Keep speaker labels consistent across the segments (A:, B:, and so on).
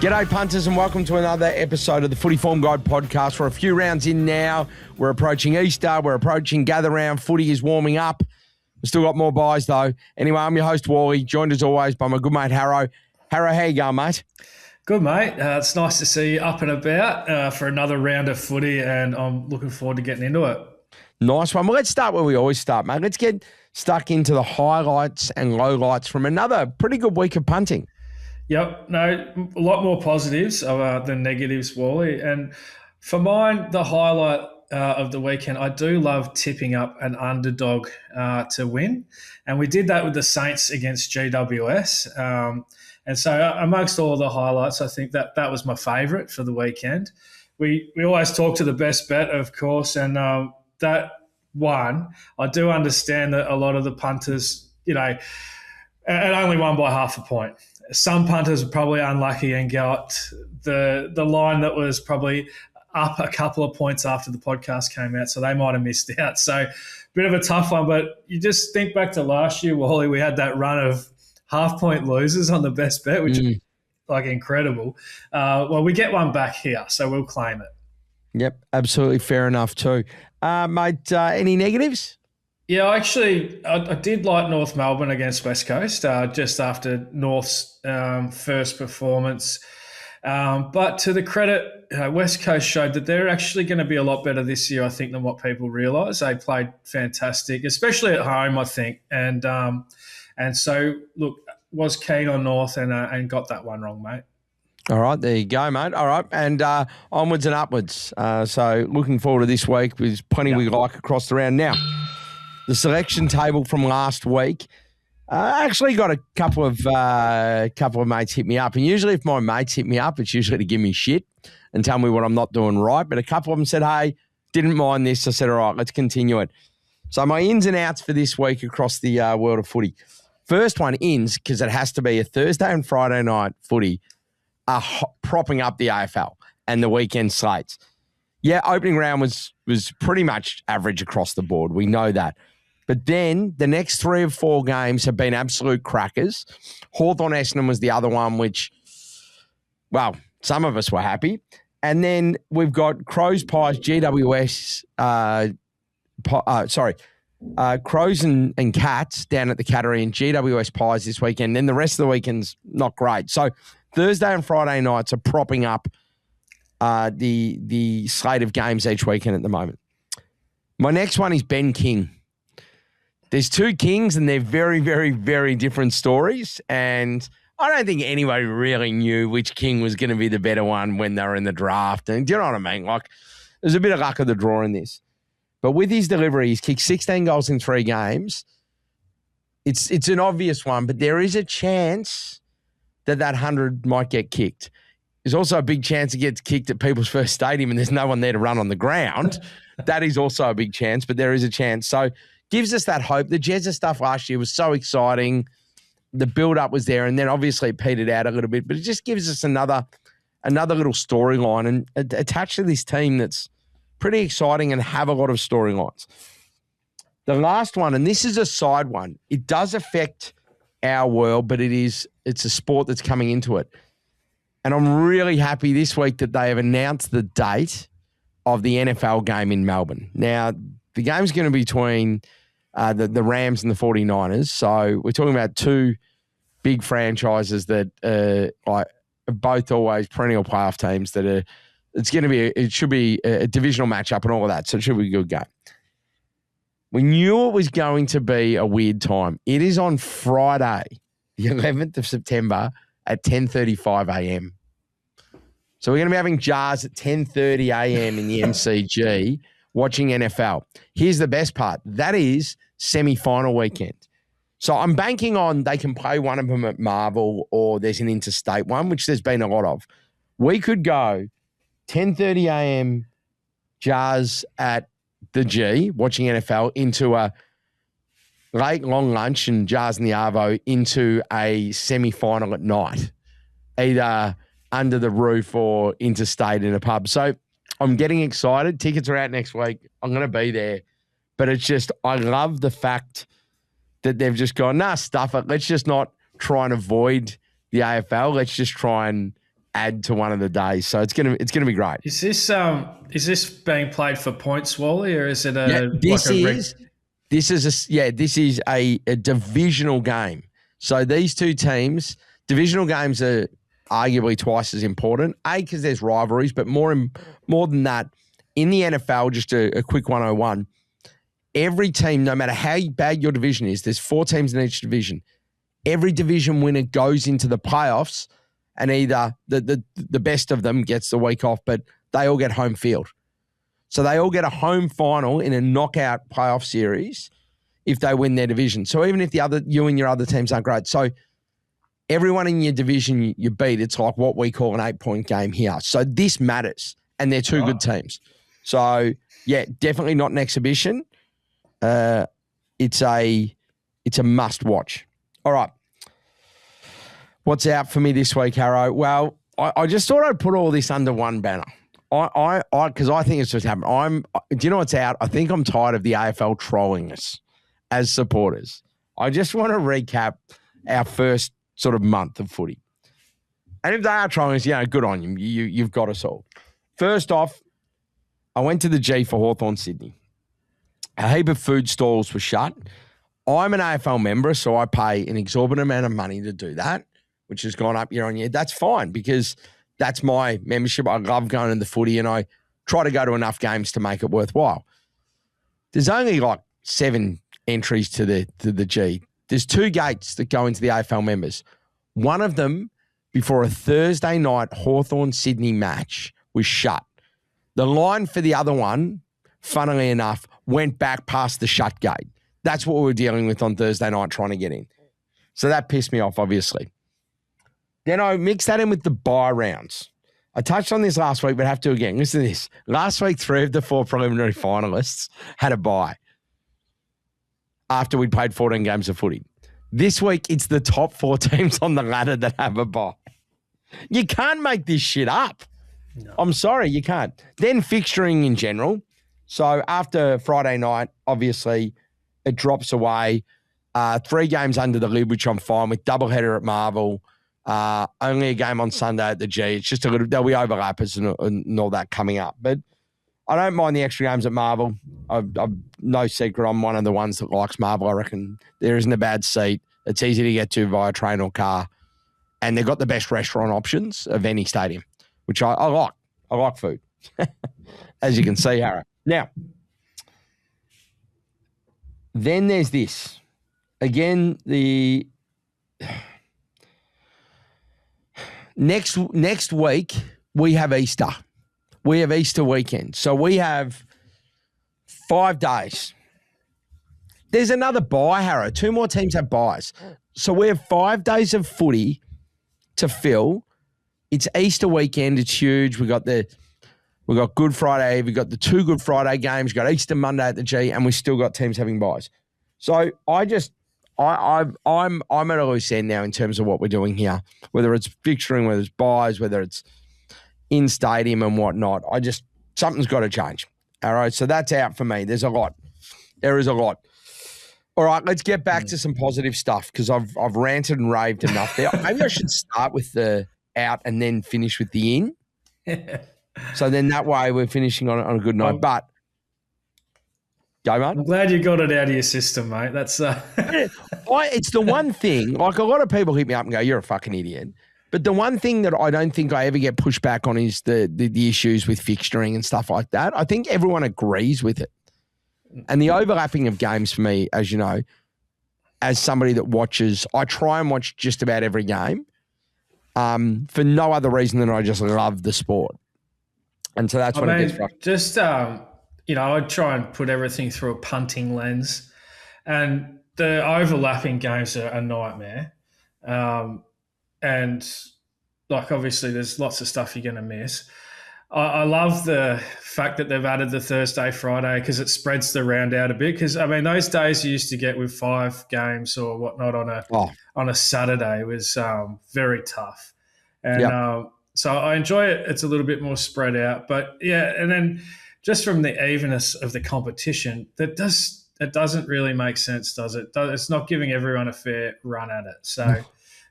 A: G'day punters and welcome to another episode of the Footy Form Guide podcast. We're a few rounds in now. We're approaching Easter. We're approaching gather round. Footy is warming up. We've still got more buys though. Anyway, I'm your host Walley, joined as always by my good mate Harrow. Harrow, how you going, mate?
B: Good, mate. It's nice to see you up and about for another round of footy, and I'm looking forward to getting into it.
A: Nice one. Well, let's start where we always start, mate. Let's get stuck into the highlights and lowlights from another pretty good week of punting.
B: Yep. No, a lot more positives than negatives, Wally. And for mine, the highlight of the weekend, I do love tipping up an underdog to win. And we did that with the Saints against GWS. And so amongst all the highlights, I think that was my favourite for the weekend. We always talk to the best bet, of course, and that one, I do understand that a lot of the punters, it only won by half a point. Some punters were probably unlucky and got the line that was probably up a couple of points after the podcast came out, so they might have missed out. So bit of a tough one, but you just think back to last year, Wally, we had that run of half-point losers on the best bet, which is incredible. Well, we get one back here, so we'll claim it.
A: Yep, absolutely fair enough too. Mate, any negatives?
B: Yeah, actually, I did like North Melbourne against West Coast just after North's first performance. But to the credit, West Coast showed that they're actually going to be a lot better this year, I think, than what people realise. They played fantastic, especially at home, I think. And so, look, was keen on North and got that one wrong, mate.
A: All right, there you go, mate. All right, and onwards and upwards. So looking forward to this week. There's plenty we like across the round. Now, the selection table from last week. I actually got a couple of mates hit me up. And usually if my mates hit me up, it's usually to give me shit and tell me what I'm not doing right. But a couple of them said, hey, didn't mind this. I said, all right, let's continue it. So my ins and outs for this week across the world of footy. First one, ins, because it has to be a Thursday and Friday night footy, are propping up the AFL and the weekend slates. Yeah, opening round was pretty much average across the board. We know that. But then the next 3 or 4 games have been absolute crackers. Hawthorn-Essendon was the other one, which, well, some of us were happy. And then we've got Crows, Pies, GWS, Crows and Cats down at the Cattery and GWS Pies this weekend. Then the rest of the weekend's not great. So Thursday and Friday nights are propping up the slate of games each weekend at the moment. My next one is Ben King. There's 2 Kings and they're very, very, very different stories. And I don't think anybody really knew which King was going to be the better one when they were in the draft. And do you know what I mean? Like, there's a bit of luck of the draw in this. But with his delivery, he's kicked 16 goals in 3 games. It's an obvious one, but there is a chance that 100 might get kicked. There's also a big chance it gets kicked at People's First Stadium and there's no one there to run on the ground. That is also a big chance, but there is a chance. So gives us that hope. The Jezza stuff last year was so exciting. The build-up was there, and then obviously it petered out a little bit, but it just gives us another little storyline and attached to this team that's pretty exciting and have a lot of storylines. The last one, and this is a side one, it does affect our world, but it's a sport that's coming into it. And I'm really happy this week that they have announced the date of the NFL game in Melbourne. Now, the game's going to be between the Rams and the 49ers. So we're talking about 2 big franchises that are both always perennial playoff teams that are, it should be a divisional matchup and all of that. So it should be a good game. We knew it was going to be a weird time. It is on Friday, the 11th of September at 10:35 a.m. So we're going to be having jars at 10:30 a.m. in the MCG watching NFL. Here's the best part. That is semi-final weekend. So I'm banking on they can play one of them at Marvel or there's an interstate one, which there's been a lot of. We could go 10:30 a.m. jars at the G, watching NFL, into a late long lunch and jars in the Arvo into a semi-final at night, either under the roof or interstate in a pub. So I'm getting excited. Tickets are out next week. I'm going to be there. But it's just, I love the fact that they've just gone, nah, stuff it. Let's just not try and avoid the AFL. Let's just try and add to one of the days. So it's gonna be great.
B: Is this being played for points, Wally, or is it
A: This is a divisional game. So these two teams, divisional games are arguably twice as important. Because there's rivalries, but more than that, in the NFL, just a quick 101. Every team, no matter how bad your division is, there's 4 teams in each division. Every division winner goes into the playoffs, and either the best of them gets the week off, but they all get home field. So they all get a home final in a knockout playoff series if they win their division. So even if you and your other teams aren't great. So everyone in your division you beat, it's like what we call an 8-point game here. So this matters, and they're two good teams. So, yeah, definitely not an exhibition. It's a must watch. All right. What's out for me this week, Harrow? Well, I just thought I'd put all this under one banner. Because I think it's just happened. Do you know what's out? I think I'm tired of the AFL trolling us as supporters. I just want to recap our first sort of month of footy. And if they are trolling us, good on you. You've got us all. First off, I went to the G for Hawthorn Sydney. A heap of food stalls were shut. I'm an AFL member, so I pay an exorbitant amount of money to do that, which has gone up year on year. That's fine because that's my membership. I love going to the footy, and I try to go to enough games to make it worthwhile. There's only like 7 entries to the G. There's 2 gates that go into the AFL members. One of them, before a Thursday night Hawthorn Sydney match, was shut. The line for the other one, funnily enough, went back past the shut gate. That's what we were dealing with on Thursday night trying to get in. So that pissed me off, obviously. Then I mixed that in with the bye rounds. I touched on this last week, but have to again. Listen to this. Last week, 3 of the 4 preliminary finalists had a bye after we'd played 14 games of footy. This week, it's the top 4 teams on the ladder that have a bye. You can't make this shit up. No. I'm sorry, you can't. Then fixturing in general. So after Friday night, obviously, it drops away. 3 games under the lid, which I'm fine with. Doubleheader at Marvel. Only a game on Sunday at the G. It's just there'll be overlappers and all that coming up. But I don't mind the extra games at Marvel. I've no secret I'm one of the ones that likes Marvel. I reckon there isn't a bad seat. It's easy to get to via train or car. And they've got the best restaurant options of any stadium, which I like. I like food, as you can see, Harry. Now, then there's this. Again, the next week, we have Easter. We have Easter weekend. So we have 5 days. There's another bye, Harrow. 2 more teams have byes. So we have 5 days of footy to fill. It's Easter weekend. It's huge. We've got Good Friday. We've got the 2 Good Friday games. We've got Easter Monday at the G, and we've still got teams having byes. So I'm at a loose end now in terms of what we're doing here, whether it's fixturing, whether it's byes, whether it's in stadium and whatnot. Something's got to change. All right. So that's out for me. There's a lot. There is a lot. All right. Let's get back to some positive stuff because I've ranted and raved enough there. Maybe I should start with the out and then finish with the in. So then that way we're finishing on a good note. But go, mate.
B: I'm glad you got it out of your system, mate. That's
A: it's the one thing, like a lot of people hit me up and go, you're a fucking idiot. But the one thing that I don't think I ever get pushed back on is the issues with fixturing and stuff like that. I think everyone agrees with it. And the overlapping of games for me, as you know, as somebody that watches, I try and watch just about every game for no other reason than I just love the sport. And so that's when it gets frustrating.
B: Just, I'd try and put everything through a punting lens. And the overlapping games are a nightmare. And, like, obviously there's lots of stuff you're going to miss. I love the fact that they've added the Thursday, Friday because it spreads the round out a bit. Because, those days you used to get with 5 games or whatnot on a Saturday was very tough. And so I enjoy it. It's a little bit more spread out. But, yeah, and then just from the evenness of the competition, it doesn't really make sense, does it? It's not giving everyone a fair run at it. So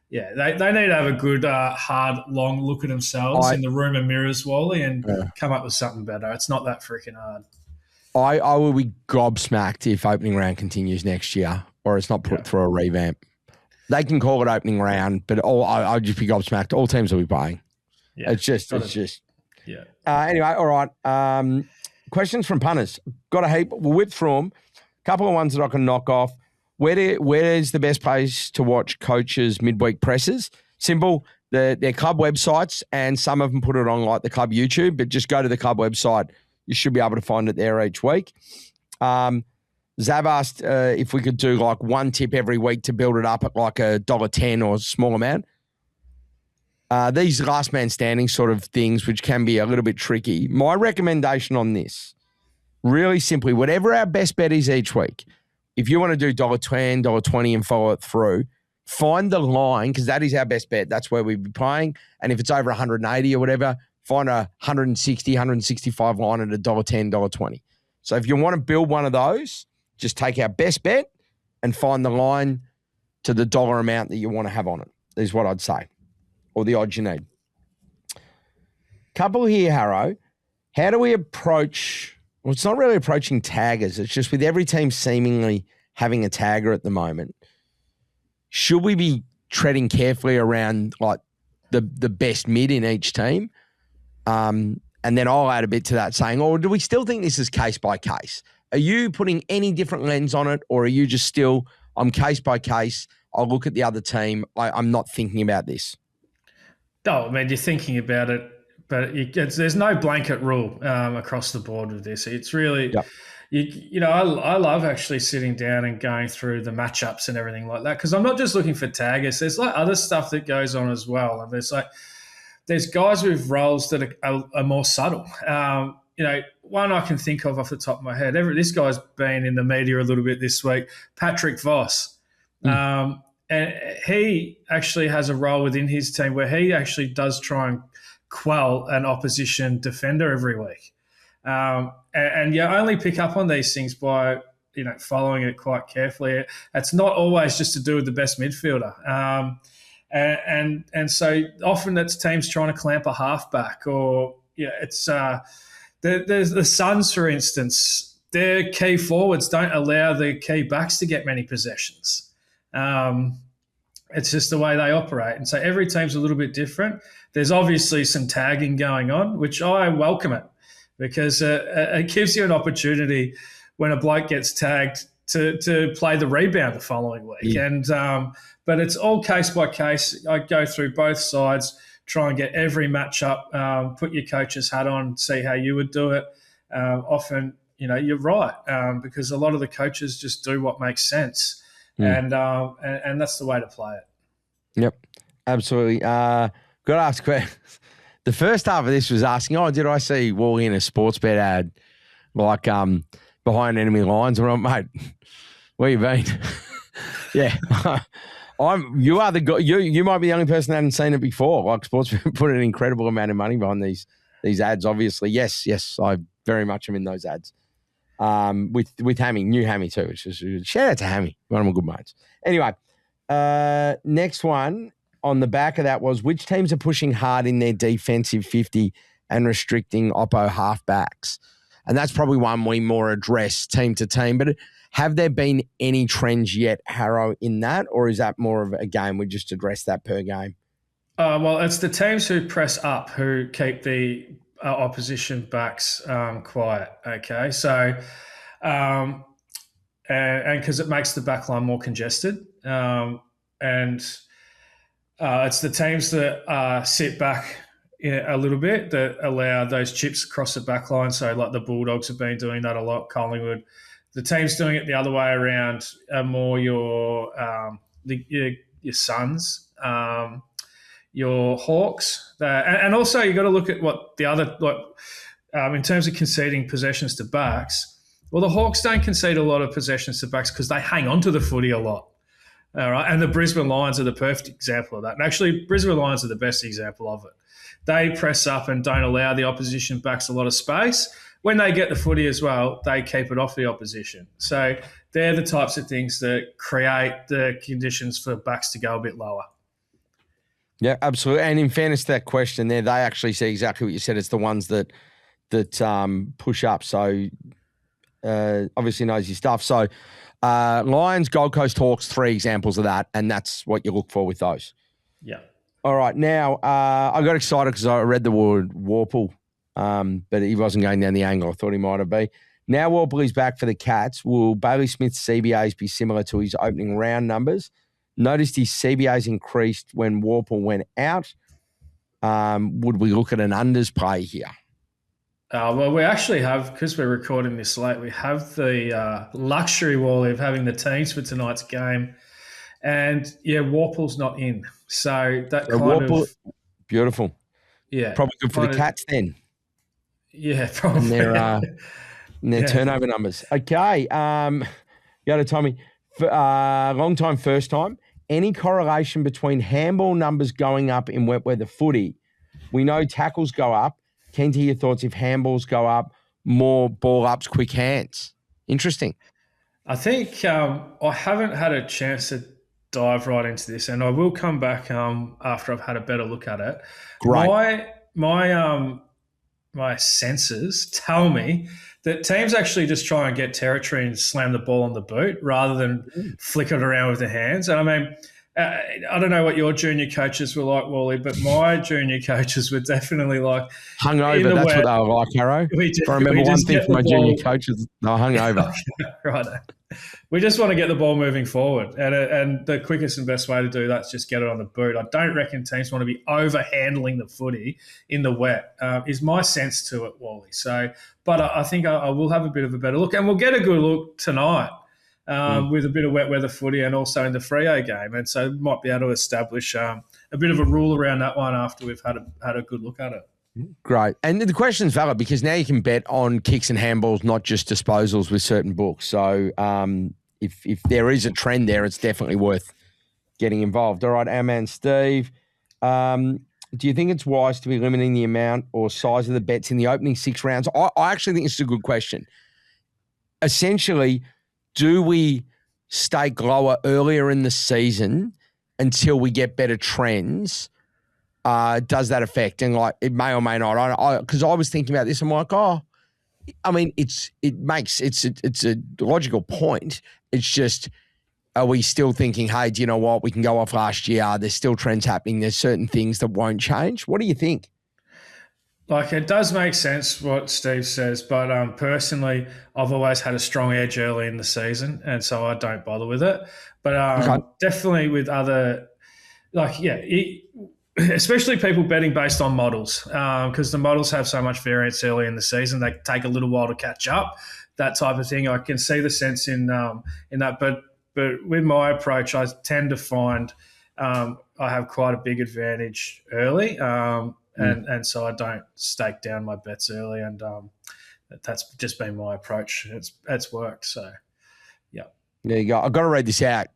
B: Yeah, they need to have a good, hard, long look at themselves
A: I
B: in the room of mirrors, Wally, and
A: uh,
B: come up with something better. It's not that freaking hard.
A: I will be gobsmacked if opening round continues next year or it's not
B: Yeah.
A: put through a revamp. They can call it opening round, but I'll just be gobsmacked. All teams will be playing.
B: Yeah.
A: It's just.
B: Yeah.
A: Anyway, all right. Questions from punters. Got a heap. We'll whip through them. Couple of ones that I can knock off. Where's the best place to watch coaches' midweek presses? Simple. Their club websites, and some of them put it on like the club YouTube, but just go to the club website. You should be able to find it there each week. Zav asked if we could do like one tip every week to build it up at like $1.10 or a small amount. These last man standing sort of things, which can be a little bit tricky. My recommendation on this, really simply, whatever our best bet is each week, if you want to do $1.10, $1.20 and follow it through, find the line, because that is our best bet. That's where we'd be playing. And if it's over 180 or whatever, find a 160, 165 line at $1.10, $1.20. So if you want to build one of those, just take our best bet and find the line to the dollar amount that you want to have on it, is what I'd say, or the odds you need. Couple here, Harrow. How do we approach, well, it's not really approaching taggers. It's just with every team seemingly having a tagger at the moment. Should we be treading carefully around like the best mid in each team? And then I'll add a bit to that saying, or do we still think this is case by case? Are you putting any different lens on it, or are you just still, I'm case by case, I'll look at the other team, I'm not thinking about this?
B: No, I mean, you're thinking about it, but there's no blanket rule across the board with this. It's really,
A: Yep.
B: I love actually sitting down and going through the matchups and everything like that, because I'm not just looking for taggers. There's like other stuff that goes on as well. And there's guys with roles that are more subtle. One I can think of off the top of my head. This guy's been in the media a little bit this week, Patrick Voss. And he actually has a role within his team where he actually does try and quell an opposition defender every week. And you only pick up on these things by, following it quite carefully. It's not always just to do with the best midfielder. And so often it's teams trying to clamp a halfback, or it's there's the Suns, for instance. Their key forwards don't allow the key backs to get many possessions. It's just the way they operate, and so every team's a little bit different. There's obviously some tagging going on, which I welcome it, because it gives you an opportunity when a bloke gets tagged to play the rebound the following week. Yeah. And but it's all case by case. I go through both sides, try and get every matchup, put your coach's hat on, see how you would do it. Often, you're right, because a lot of the coaches just do what makes sense, and that's the way to play it.
A: Yep, absolutely. Got to ask questions. The first half of this was asking, did I see Walley in a sports bet ad, like behind enemy lines? Or mate, where you been? Yeah. You are the guy. You might be the only person that hadn't seen it before. Like, sports put an incredible amount of money behind these ads. Obviously, yes, I very much am in those ads. With Hammy, new Hammy too. Which is shout out to Hammy, one of my good mates. Anyway, next one on the back of that was, which teams are pushing hard in their defensive 50 and restricting oppo halfbacks? And that's probably one we more address team to team. But have there been any trends yet, Harrow, in that? Or is that more of a game we just address that per game?
B: Well, it's the teams who press up who keep the opposition backs quiet, okay? So, and because it makes the back line more congested. And it's the teams that sit back a little bit that allow those chips across the back line. So like the Bulldogs have been doing that a lot, Collingwood. The teams doing it the other way around are more your Suns, your Hawks. And also you got to look at what the other, in terms of conceding possessions to backs. Well, the Hawks don't concede a lot of possessions to backs because they hang on to the footy a lot. All right, and the Brisbane Lions are the perfect example of that. And actually, Brisbane Lions are the best example of it. They press up and don't allow the opposition backs a lot of space. When they get the footy as well, they keep it off the opposition. So they're the types of things that create the conditions for backs to go a bit lower.
A: Yeah, absolutely. And in fairness to that question there, they actually see exactly what you said. It's the ones that push up. So obviously knows your stuff. So Lions, Gold Coast Hawks, 3 examples of that, and that's what you look for with those.
B: Yeah.
A: All right. Now, I got excited because I read the word Warple, but he wasn't going down the angle I thought he might have been. Now Warple is back for the Cats. Will Bailey Smith's CBAs be similar to his opening round numbers? Noticed his CBAs increased when Warple went out. Would we look at an unders play here?
B: Well, we actually have, because we're recording this late, we have the luxury, Wally, of having the teams for tonight's game. And, yeah, Warple's not in. So that
A: So
B: kind
A: Warple,
B: of...
A: beautiful.
B: Yeah.
A: Probably good for the Cats then.
B: Yeah, probably.
A: And their turnover numbers. Okay. Go to Tommy. Long time, first time. Any correlation between handball numbers going up in wet weather footy? We know tackles go up. Keen to hear your thoughts if handballs go up, more ball ups, quick hands. Interesting.
B: I think I haven't had a chance to dive right into this, and I will come back after I've had a better look at it.
A: Great.
B: My senses tell me that teams actually just try and get territory and slam the ball on the boot rather than flick it around with the hands. And I mean, I don't know what your junior coaches were like, Wally, but my junior coaches were definitely like
A: hungover. That's what they were like, Harrow. If I remember one thing from my junior coaches, they were hungover.
B: Right. We just want to get the ball moving forward, and the quickest and best way to do that is just get it on the boot. I don't reckon teams want to be over-handling the footy in the wet, is my sense to it, Wally. So, but I think I will have a bit of a better look, and we'll get a good look tonight with a bit of wet weather footy and also in the Freo game. And so might be able to establish a bit of a rule around that one after we've had a good look at it.
A: Great. And the question's valid because now you can bet on kicks and handballs, not just disposals with certain books. So if there is a trend there, it's definitely worth getting involved. All right, our man Steve, do you think it's wise to be limiting the amount or size of the bets in the opening 6 rounds? I actually think it's a good question. Essentially, do we stake lower earlier in the season until we get better trends? Does that affect? And like, it may or may not. Because I was thinking about this. I'm like, I mean, it's a logical point. It's just, are we still thinking, hey, do you know what? We can go off last year. There's still trends happening. There's certain things that won't change. What do you think?
B: Like, it does make sense what Steve says, but personally, I've always had a strong edge early in the season, and so I don't bother with it. But definitely with other, especially people betting based on models, because the models have so much variance early in the season. They take a little while to catch up, that type of thing. I can see the sense in that. But with my approach, I tend to find I have quite a big advantage early, and so I don't stake down my bets early, and that's just been my approach. It's worked. So, yeah.
A: There you go. I've got to read this out.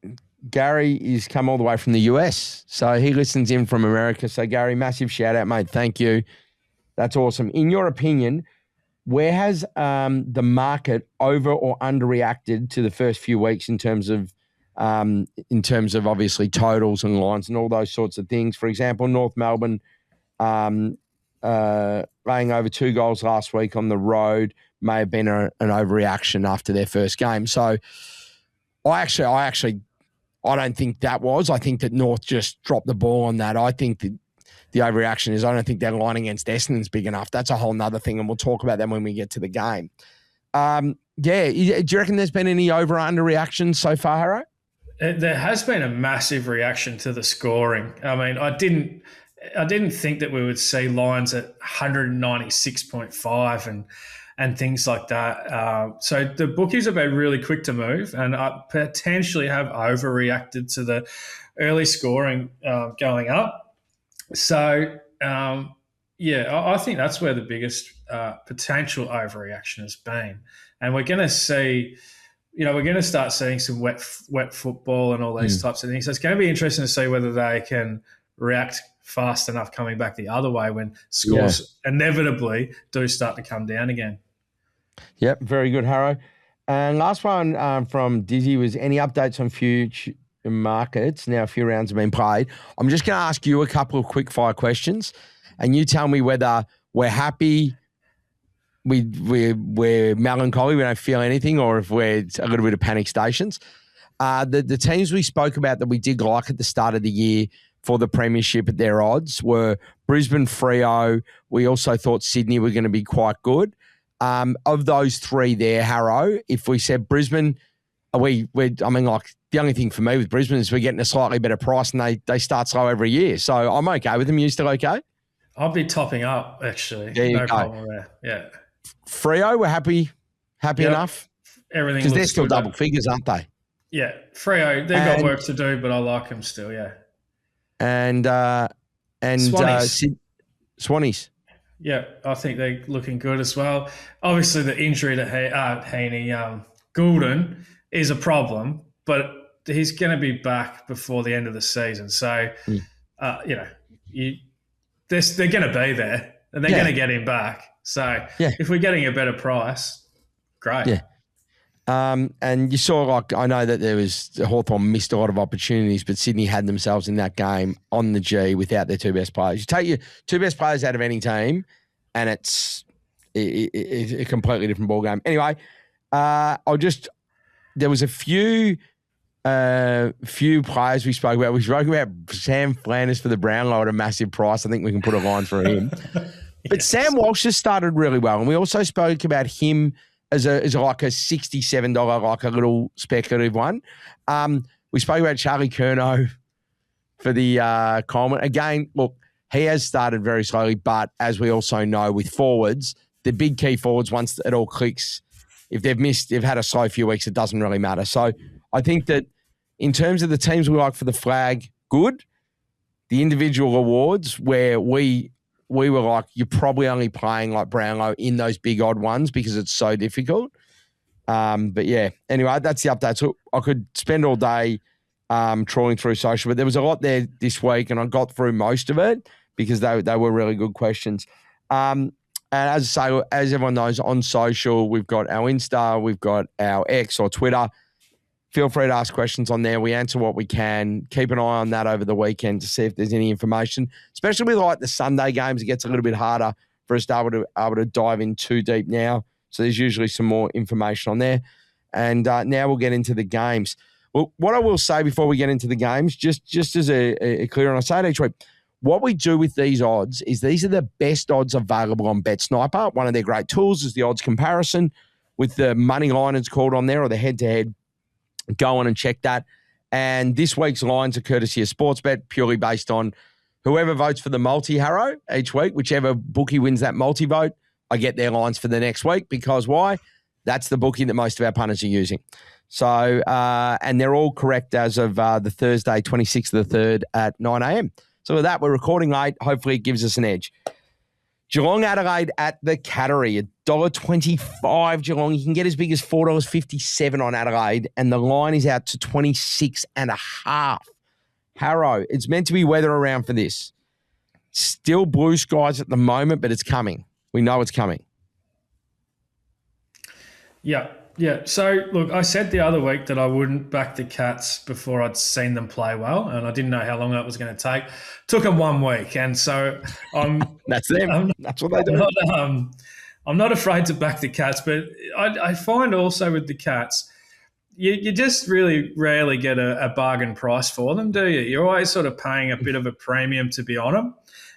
A: Gary is come all the way from the US, so he listens in from America. So, Gary, massive shout out, mate. Thank you. That's awesome. In your opinion, where has the market over or underreacted to the first few weeks in terms of obviously totals and lines and all those sorts of things? For example, North Melbourne laying over 2 goals last week on the road may have been an overreaction after their first game. So, I don't think that was. I think that North just dropped the ball on that. I think that the overreaction is I don't think their line against Essendon's big enough. That's a whole nother thing, and we'll talk about that when we get to the game. Do you reckon there's been any over or under reactions so far, Harrow?
B: There has been a massive reaction to the scoring. I mean, I didn't think that we would see lines at 196.5 and things like that. So the bookies have been really quick to move and potentially have overreacted to the early scoring going up. So, I think that's where the biggest potential overreaction has been. And we're going to see, we're going to start seeing some wet football and all these types of things. So it's going to be interesting to see whether they can react fast enough coming back the other way when scores inevitably do start to come down again. Yep,
A: very good, Harrow. And last one from Dizzy was any updates on markets. Now a few rounds have been played. I'm just going to ask you a couple of quick fire questions, and you tell me whether we're happy, we're melancholy, we don't feel anything, or if we're a little bit of panic stations. The teams we spoke about that we did like at the start of the year for the premiership at their odds were Brisbane, Freo. We also thought Sydney were going to be quite good. Of those three there, Harrow, if we said Brisbane, the only thing for me with Brisbane is we're getting a slightly better price and they start slow every year. So I'm okay with them. You still okay?
B: I'll be topping up, actually.
A: There you
B: no
A: go.
B: problem there. Yeah.
A: Freo, we're happy enough?
B: Everything
A: because they're
B: looks
A: still
B: good.
A: double figures, aren't they?
B: Yeah. Freo, they've got work to do, but I like them still, yeah.
A: And Swannies.
B: Yeah, I think they're looking good as well. Obviously, the injury to Heaney, Goulden is a problem, but he's going to be back before the end of the season. So, they're going to be there and they're going to get him back. So, if we're getting a better price, great.
A: Yeah. And you saw, I know that Hawthorn missed a lot of opportunities, but Sydney had themselves in that game on the G without their two best players. You take your two best players out of any team, and it's a completely different ball game. Anyway, there was a few players we spoke about. We spoke about Sam Flanders for the Brownlow at a massive price. I think we can put a line for him. But Sam Walsh has started really well, and we also spoke about him as like a $67, like a little speculative one. We spoke about Charlie Curnow for the Coleman. Again, look, he has started very slowly, but as we also know with forwards, the big key forwards, once it all clicks, if they've had a slow few weeks, it doesn't really matter. So I think that in terms of the teams we like for the flag, good. The individual awards where we were like, you're probably only playing like Brownlow in those big odd ones because it's so difficult. But yeah, anyway, that's the update. So I could spend all day trawling through social, but there was a lot there this week and I got through most of it because they were really good questions. And as I say, as everyone knows, on social, we've got our Insta, we've got our X or Twitter. Feel free to ask questions on there. We answer what we can. Keep an eye on that over the weekend to see if there's any information, especially with like the Sunday games. It gets a little bit harder for us to able to dive in too deep now. So there's usually some more information on there. And now we'll get into the games. Well, what I will say before we get into the games, just as a clear, and I say it each week, what we do with these odds is these are the best odds available on BetSniper. One of their great tools is the odds comparison with the money line it's called on there or the head-to-head. Go on and check that. And this week's lines are courtesy of Sportsbet, purely based on whoever votes for the multi-harrow each week, whichever bookie wins that multi-vote, I get their lines for the next week because why? That's the bookie that most of our punters are using. So, and they're all correct as of the Thursday, 26th of the 3rd at 9 a.m. So with that, we're recording late. Hopefully it gives us an edge. Geelong Adelaide at the Cattery, $1.25 Geelong. You can get as big as $4.57 on Adelaide, and the line is out to 26.5. Harrow, it's meant to be weather around for this. Still blue skies at the moment, but it's coming. We know it's coming.
B: Yeah. So, look, I said the other week that I wouldn't back the Cats before I'd seen them play well, and I didn't know how long that was going to take. Took them 1 week, and so
A: that's them. That's what they do.
B: I'm not afraid to back the Cats, but I find also with the Cats, you just really rarely get a bargain price for them, do you? You're always sort of paying a bit of a premium to be on them.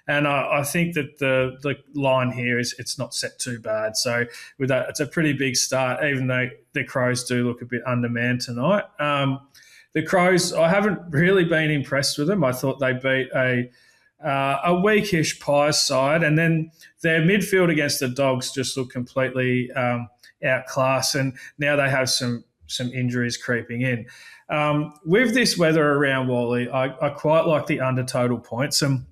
B: And I think that the line here it's not set too bad. So with that, it's a pretty big start, even though the Crows do look a bit undermanned tonight. The Crows, I haven't really been impressed with them. I thought they beat a weakish Pies side, and then their midfield against the Dogs just looked completely outclassed, and now they have some injuries creeping in. With this weather around Walley, I quite like the under total points. And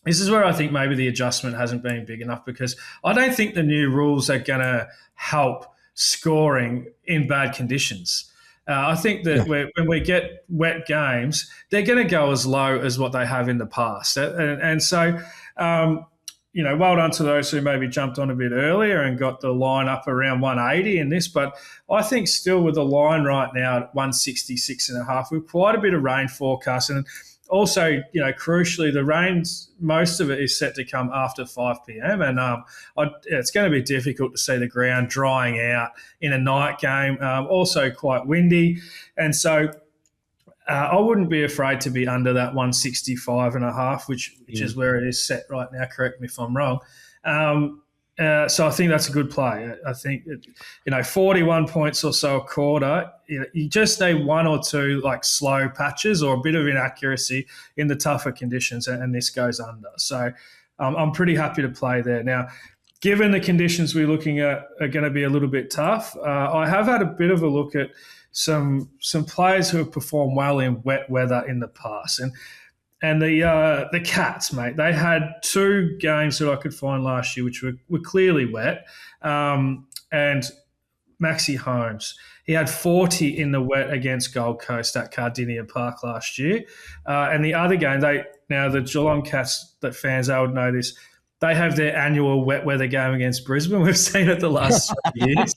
B: this is where I think maybe the adjustment hasn't been big enough because I don't think the new rules are going to help scoring in bad conditions. I think that when we get wet games, they're going to go as low as what they have in the past. And so, well done to those who maybe jumped on a bit earlier and got the line up around 180 in this. But I think still with the line right now at 166.5, with quite a bit of rain forecast. And also, crucially, the rain's, most of it is set to come after 5 p.m. And it's going to be difficult to see the ground drying out in a night game. Also quite windy. And so I wouldn't be afraid to be under that 165.5, which is where it is set right now. Correct me if I'm wrong. So I think that's a good play. I think, 41 points or so a quarter, you just need one or two like slow patches or a bit of inaccuracy in the tougher conditions, and this goes under. So I'm pretty happy to play there. Now, given the conditions we're looking at are going to be a little bit tough, I have had a bit of a look at some players who have performed well in wet weather in the past. And the Cats, mate, they had 2 games that I could find last year which were clearly wet. And Maxi Holmes, he had 40 in the wet against Gold Coast at Cardinia Park last year. And the other game, the Geelong Cats, that fans, they would know this, they have their annual wet weather game against Brisbane. We've seen it the last 3 years.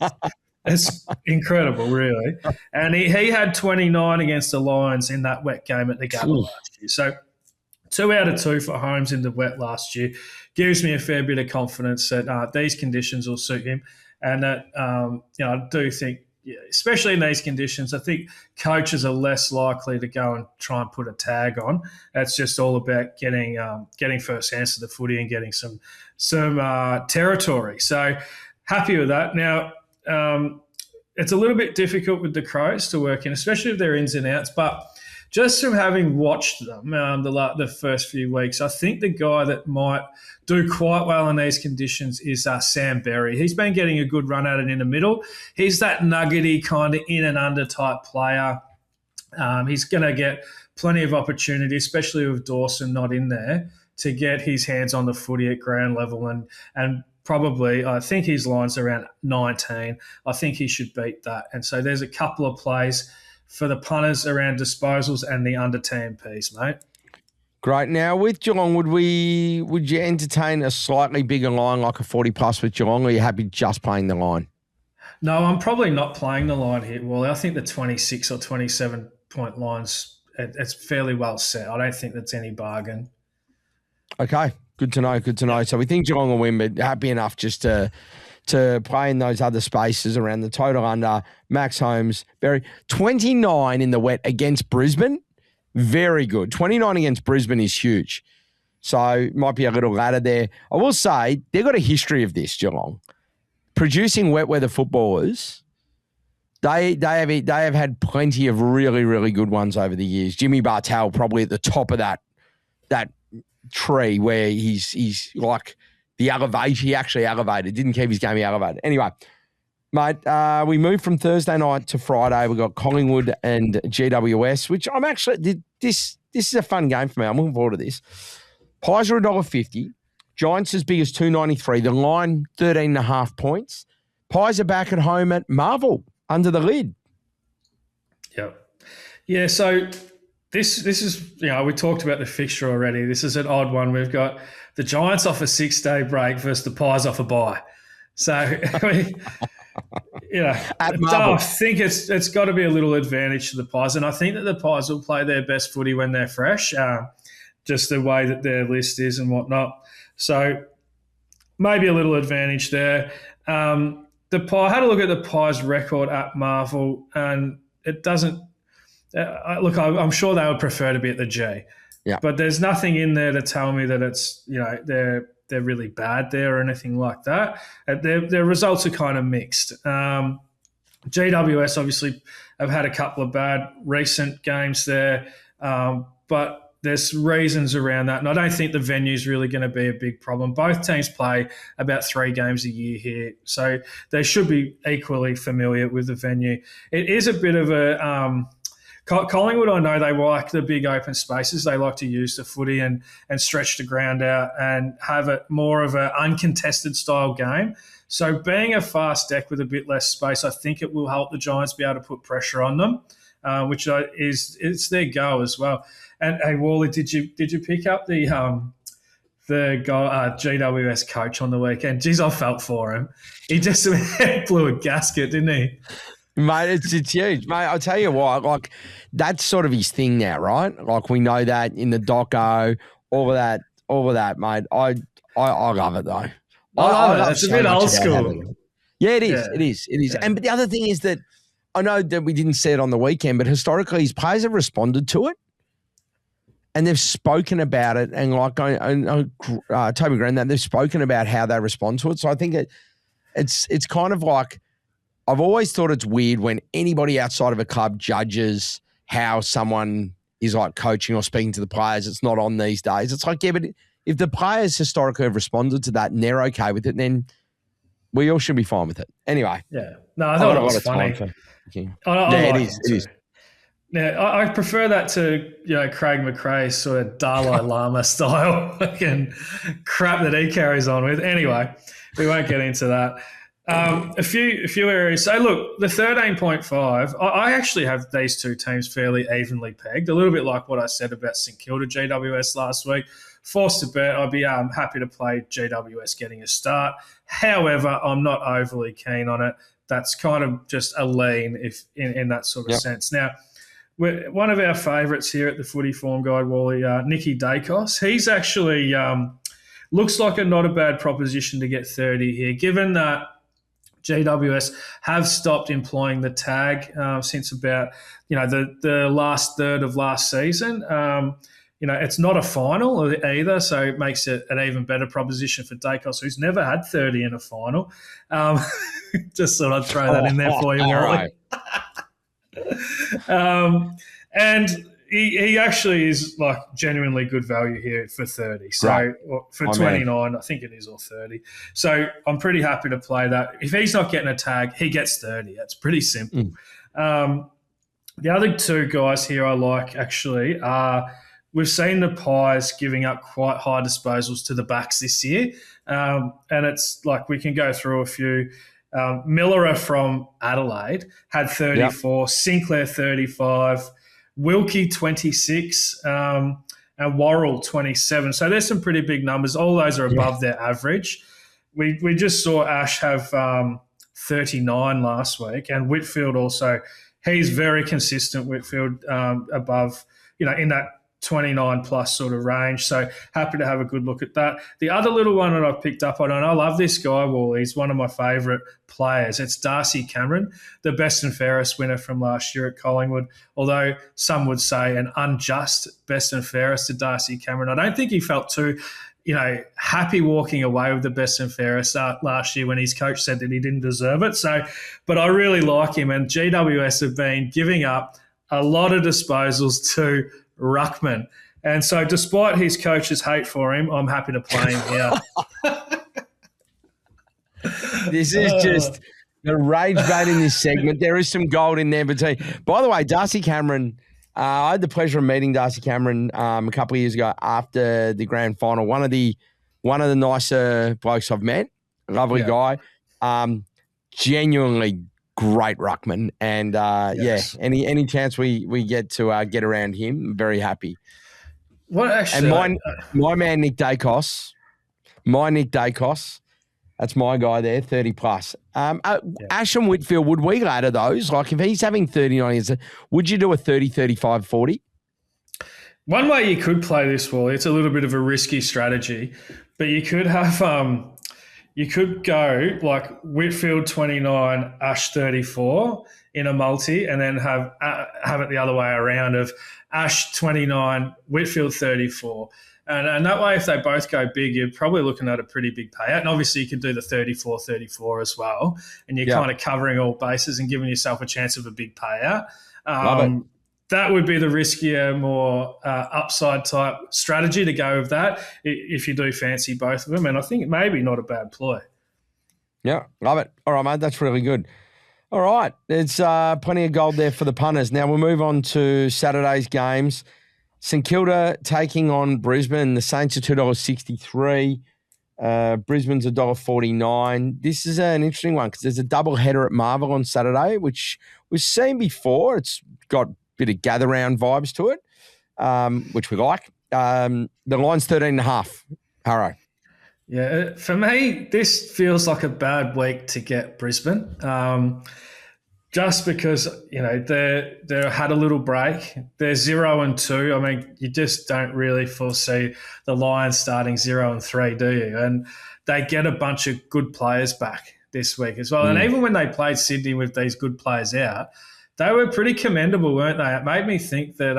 B: It's incredible, really. And he had 29 against the Lions in that wet game at the Gabba last year. So 2 out of 2 for Holmes in the wet last year gives me a fair bit of confidence that these conditions will suit him. And that, I do think, especially in these conditions, I think coaches are less likely to go and try and put a tag on. It's just all about getting first hands to the footy and getting some territory. So happy with that. Now, it's a little bit difficult with the Crows to work in, especially if they're ins and outs. But just from having watched them the first few weeks, I think the guy that might do quite well in these conditions is Sam Berry. He's been getting a good run at it in the middle. He's that nuggety kind of in and under type player. He's going to get plenty of opportunity, especially with Dawson not in there, to get his hands on the footy at ground level and probably, I think his line's around 19. I think he should beat that. And so there's a couple of plays for the punters around disposals and the under TMPs, mate.
A: Great. Now, with Geelong, would you entertain a slightly bigger line like a 40-plus with Geelong, or are you happy just playing the line?
B: No, I'm probably not playing the line here, Wally. I think the 26 or 27-point line's it's fairly well set. I don't think that's any bargain.
A: Okay. Good to know. So we think Geelong will win, but happy enough just to play in those other spaces around the total under. Max Holmes, 29 in the wet against Brisbane. Very good. 29 against Brisbane is huge. So might be a little ladder there. I will say they've got a history of this, Geelong. Producing wet weather footballers, they have had plenty of really, really good ones over the years. Jimmy Bartel probably at the top of that tree where he's like the elevation. He actually elevated, didn't keep his game, he elevated. Anyway, mate, we moved from Thursday night to Friday. We got Collingwood and GWS, which I'm actually, this is a fun game for me. I'm looking forward to this. Pies are $1.50. Giants as big as $2.93. The line, 13.5 points. Pies are back at home at Marvel under the lid.
B: Yep. Yeah, so This is, we talked about the fixture already. This is an odd one. We've got the Giants off a 6-day break versus the Pies off a bye. So, I think it's got to be a little advantage to the Pies. And I think that the Pies will play their best footy when they're fresh, just the way that their list is and whatnot. So maybe a little advantage there. I had a look at the Pies record at Marvel, and it doesn't, look, I'm sure they would prefer to be at the G.
A: Yeah.
B: But there's nothing in there to tell me that it's, they're really bad there or anything like that. Their results are kind of mixed. GWS obviously have had a couple of bad recent games there, but there's reasons around that. And I don't think the venue's really going to be a big problem. Both teams play about 3 games a year here, so they should be equally familiar with the venue. It is a bit of a Collingwood, I know they like the big open spaces. They like to use the footy and stretch the ground out and have it more of an uncontested style game. So being a fast deck with a bit less space, I think it will help the Giants be able to put pressure on them, which it's their go as well. And hey, Wally, did you pick up the GWS coach on the weekend. Geez, I felt for him. He just blew a gasket, didn't he?
A: Mate, it's huge. Mate, I'll tell you what, like, that's sort of his thing now, right? Like, we know that in the doco, all of that, mate. I love it, though.
B: I love it. It's a bit old school.
A: Yeah, it is. Yeah. It is. Yeah. But the other thing is that I know that we didn't see it on the weekend, but historically his players have responded to it and they've spoken about it. And like Toby Green, that they've spoken about how they respond to it. So I think it's kind of like, I've always thought it's weird when anybody outside of a club judges how someone is like coaching or speaking to the players. It's not on these days. It's like, yeah, but if the players historically have responded to that and they're okay with it, then we all should be fine with it. Anyway.
B: Yeah. No, I thought it was funny.
A: It is.
B: Yeah, I prefer that to Craig McRae's sort of Dalai Lama style fucking crap that he carries on with. Anyway, we won't get into that. A few areas. So look, the 13.5. I actually have these two teams fairly evenly pegged. A little bit like what I said about St Kilda GWS last week. Forced to bet, I'd be happy to play GWS getting a start. However, I'm not overly keen on it. That's kind of just a lean if in that sort of sense. Now, one of our favourites here at the Footy Form Guide, Wally, Nicky Dacos, he's actually looks like not a bad proposition to get 30 here, given that GWS have stopped employing the tag since about the last third of last season. It's not a final either, so it makes it an even better proposition for Dacos, who's never had 30 in a final. Just thought I'd throw that in there for you, Wally. And he actually is like genuinely good value here for 30. So for 29, I think it is, or 30. So I'm pretty happy to play that. If he's not getting a tag, he gets 30. That's pretty simple. The other two guys here I like actually are, we've seen the Pies giving up quite high disposals to the backs this year. And it's like we can go through a few. Miller from Adelaide had 34, Sinclair 35, Wilkie 26, and Worrell 27. So there's some pretty big numbers. All those are above their average. We just saw Ash have 39 last week, and Whitfield also. He's very consistent, Whitfield, above, in that 29 plus sort of range. So happy to have a good look at that. The other little one that I've picked up on, and I love this guy, Wally. He's one of my favourite players. It's Darcy Cameron, the best and fairest winner from last year at Collingwood, although some would say an unjust best and fairest to Darcy Cameron. I don't think he felt too happy walking away with the best and fairest last year when his coach said that he didn't deserve it. So, but I really like him, and GWS have been giving up a lot of disposals to Ruckman. And so despite his coach's hate for him, I'm happy to play him here.
A: This is just the rage bait in this segment. There is some gold in there between. By the way, Darcy Cameron, I had the pleasure of meeting Darcy Cameron a couple of years ago after the grand final. One of the nicer blokes I've met. Lovely guy. Genuinely great ruckman, and any chance we get to get around him, I'm very happy.
B: What actually?
A: And my man Nick Dacos, that's my guy there, 30 plus. Ash and Whitfield, would we ladder those? Like if he's having 39, would you do a 30, 35, 40?
B: One way you could play this, Wally, it's a little bit of a risky strategy, but you could have you could go like Whitfield 29, Ash 34 in a multi, and then have it the other way around of Ash 29, Whitfield 34. And that way, if they both go big, you're probably looking at a pretty big payout. And obviously, you could do the 34 as well, and you're kind of covering all bases and giving yourself a chance of a big payout. That would be the riskier, more upside type strategy to go with that if you do fancy both of them. And I think it may be not a bad ploy.
A: Yeah, love it. All right, mate, that's really good. All right, there's plenty of gold there for the punters. Now we'll move on to Saturday's games. St Kilda taking on Brisbane. The Saints are $2.63. Brisbane's $1.49. This is an interesting one because there's a double header at Marvel on Saturday, which we've seen before. It's got bit of gather round vibes to it, which we like. The line's 13.5. Harrow.
B: Yeah, for me, this feels like a bad week to get Brisbane. Just because they had a little break. They're 0-2. I mean, you just don't really foresee the Lions starting 0-3, do you? And they get a bunch of good players back this week as well. And even when they played Sydney with these good players out, they were pretty commendable, weren't they? It made me think that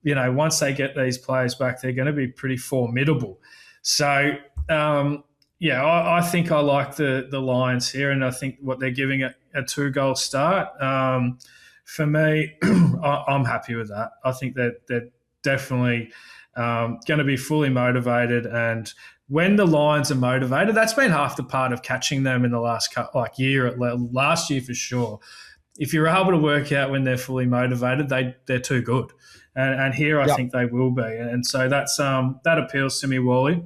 B: once they get these players back, they're going to be pretty formidable. So. I think I like the Lions here, and I think what they're giving a 2-goal start. For me, I'm happy with that. I think that they're definitely going to be fully motivated, and when the Lions are motivated, that's been half the part of catching them in the last year. Last year for sure. If you're able to work out when they're fully motivated, they're too good, and here I think they will be, and so that appeals to me, Wally.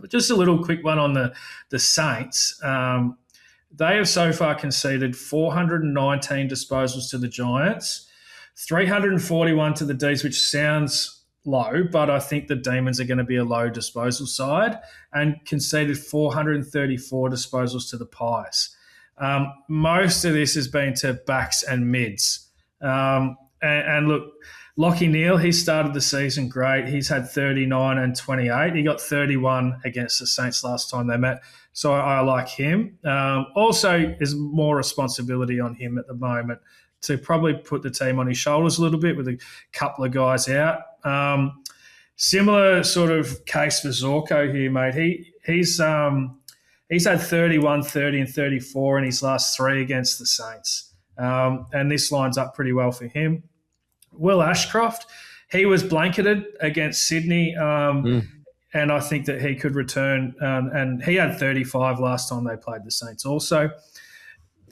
B: Just a little quick one on the Saints. They have so far conceded 419 disposals to the Giants, 341 to the D's, which sounds low, but I think the Demons are going to be a low disposal side, and conceded 434 disposals to the Pies. Most of this has been to backs and mids. And look, Lachie Neale, he started the season great. He's had 39 and 28. He got 31 against the Saints last time they met. So I like him. Also, there's more responsibility on him at the moment to probably put the team on his shoulders a little bit with a couple of guys out. Similar sort of case for Zorko here, mate. He's had 31, 30 and 34 in his last 3 against the Saints. And this lines up pretty well for him. Will Ashcroft, he was blanketed against Sydney, and I think that he could return. And he had 35 last time they played the Saints also.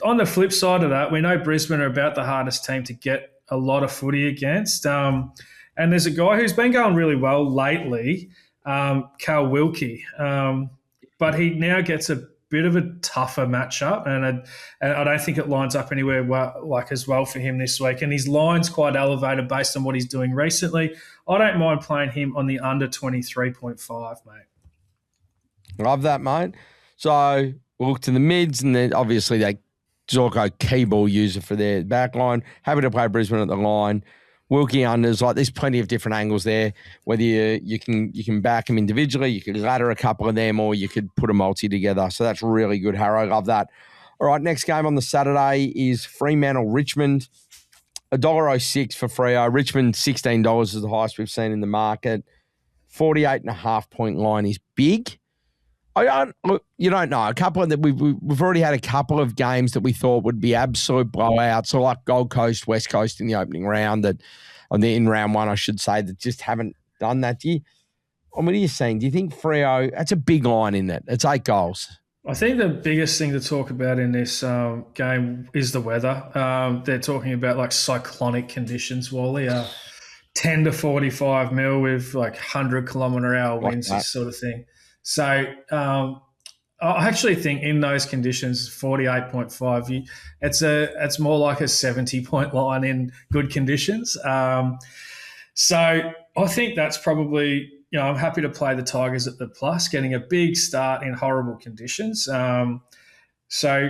B: On the flip side of that, we know Brisbane are about the hardest team to get a lot of footy against. And there's a guy who's been going really well lately, Cal Wilkie, but he now gets a bit of a tougher matchup, and I don't think it lines up anywhere as well for him this week. And his line's quite elevated based on what he's doing recently. I don't mind playing him on the under 23.5, mate.
A: Love that, mate. So we'll look to the mids, and then obviously Zorko key ball user for their back line. Happy to play Brisbane at the line. Wilkie unders, there's plenty of different angles there. Whether you can back them individually, you could ladder a couple of them, or you could put a multi together. So that's really good, Harrow. Love that. All right, next game on the Saturday is Fremantle-Richmond. $1.06 for Freo. Richmond, $16 is the highest we've seen in the market. 48.5-point line is big. You don't know. A couple of that we've already had a couple of games that we thought would be absolute blowouts, so like Gold Coast, West Coast in the opening round, in round one, I should say, that just haven't done that. What are you saying? Do you think Freo? That's a big line in it. It's 8 goals.
B: I think the biggest thing to talk about in this game is the weather. They're talking about cyclonic conditions, Wally. 10 to 45 mil with 100-kilometre-hour winds, this sort of thing. So I actually think in those conditions, 48.5, it's more like a 70-point line in good conditions. So I think that's probably, I'm happy to play the Tigers at the plus, getting a big start in horrible conditions. So